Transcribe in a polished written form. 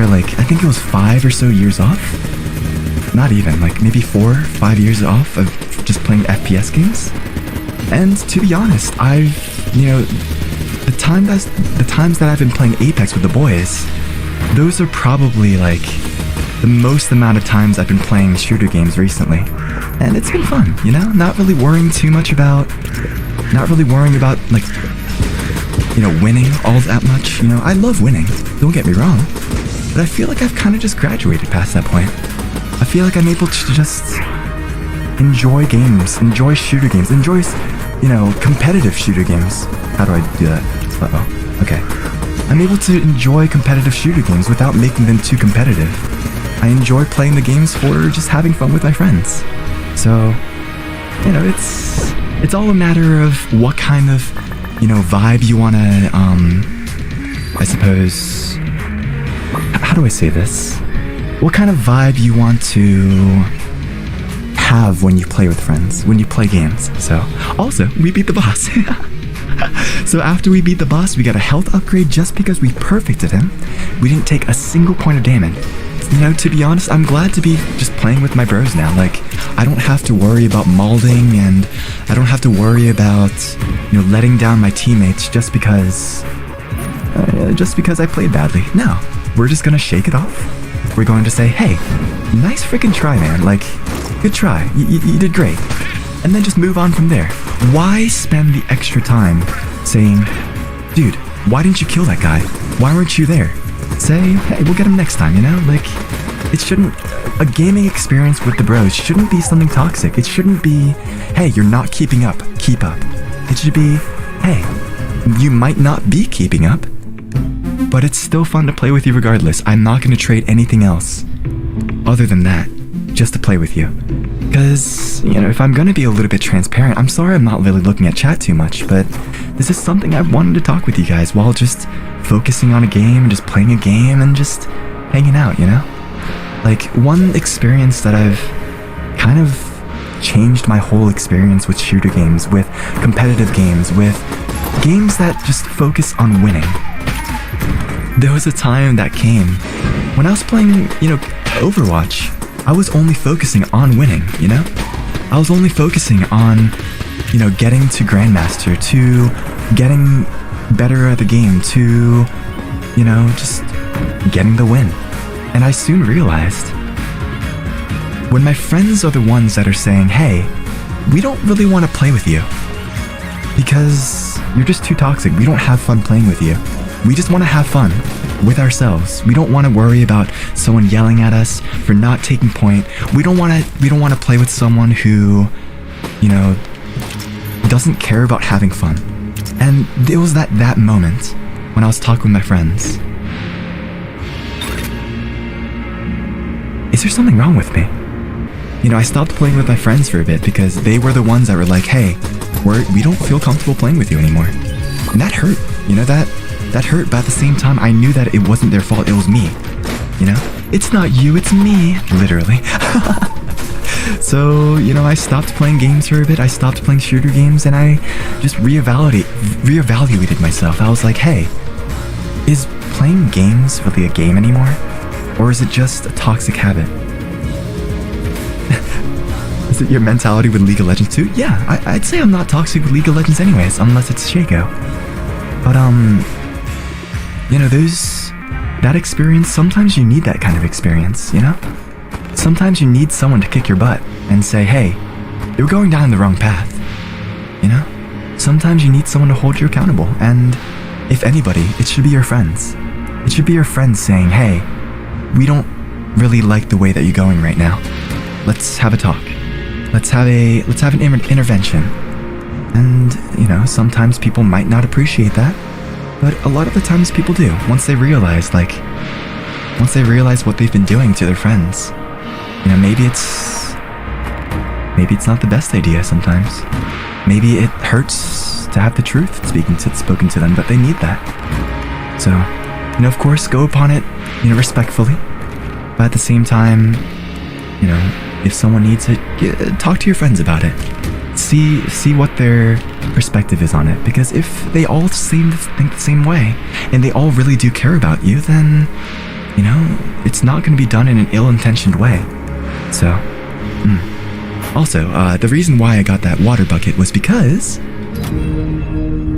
like, I think it was 5 or so years off. Not even, like maybe 4 or 5 years off of just playing FPS games. And to be honest, the times that I've been playing Apex with the boys, those are probably like the most amount of times I've been playing shooter games recently. And it's been fun, not really worrying about like, winning all that much. I love winning, don't get me wrong, but I feel like I've kind of just graduated past that point. I feel like I'm able to just enjoy games, enjoy shooter games, enjoy, competitive shooter games. How do I do that? Uh-oh. Okay. I'm able to enjoy competitive shooter games without making them too competitive. I enjoy playing the games for just having fun with my friends. So, it's all a matter of what kind of, vibe you want to, I suppose, how do I say this? What kind of vibe you want to have when you play with friends, when you play games. So, also, we beat the boss. So after we beat the boss, we got a health upgrade just because we perfected him. We didn't take a single point of damage. To be honest, I'm glad to be just playing with my bros now. Like, I don't have to worry about mauling, and I don't have to worry about, letting down my teammates just because I played badly. No, we're just gonna shake it off. We're going to say, hey, nice freaking try, man. Like, good try. You did great. And then just move on from there. Why spend the extra time saying, dude, why didn't you kill that guy? Why weren't you there? Say, hey, we'll get him next time, Like, it shouldn't, a gaming experience with the bros shouldn't be something toxic. It shouldn't be, hey, you're not keeping up, keep up. It should be, hey, you might not be keeping up, but it's still fun to play with you regardless. I'm not going to trade anything else other than that just to play with you. Because, if I'm going to be a little bit transparent, I'm sorry I'm not really looking at chat too much, but this is something I've wanted to talk with you guys while just focusing on a game and just playing a game and just hanging out, Like, one experience that I've kind of changed my whole experience with shooter games, with competitive games, with games that just focus on winning. There was a time that came when I was playing, Overwatch. I was only focusing on winning, I was only focusing on, getting to Grandmaster, to getting better at the game, to, just getting the win. And I soon realized, when my friends are the ones that are saying, hey, we don't really want to play with you because you're just too toxic, we don't have fun playing with you. We just want to have fun with ourselves. We don't want to worry about someone yelling at us for not taking point. We don't want to play with someone who, doesn't care about having fun. And it was that moment when I was talking with my friends. Is there something wrong with me? I stopped playing with my friends for a bit because they were the ones that were like, hey, we don't feel comfortable playing with you anymore. And that hurt, that hurt, but at the same time, I knew that it wasn't their fault, it was me, It's not you, it's me, literally. So, I stopped playing games for a bit, I stopped playing shooter games, and I just reevaluated myself. I was like, hey, is playing games really a game anymore? Or is it just a toxic habit? Is it your mentality with League of Legends too? Yeah, I'd say I'm not toxic with League of Legends anyways, unless it's Shaco. But, that experience, sometimes you need that kind of experience, Sometimes you need someone to kick your butt and say, hey, you're going down the wrong path, Sometimes you need someone to hold you accountable, and if anybody, it should be your friends. It should be your friends saying, hey, we don't really like the way that you're going right now. Let's have a talk. Let's have an intervention. And, sometimes people might not appreciate that, but a lot of the times people do. Once they realize what they've been doing to their friends, maybe it's not the best idea sometimes. Maybe it hurts to have the truth spoken to them, but they need that. So, of course, go upon it, respectfully. But at the same time, if someone needs it, talk to your friends about it. See what their perspective is on it. Because if they all seem to think the same way, and they all really do care about you, then it's not going to be done in an ill-intentioned way. So, Also, the reason why I got that water bucket was because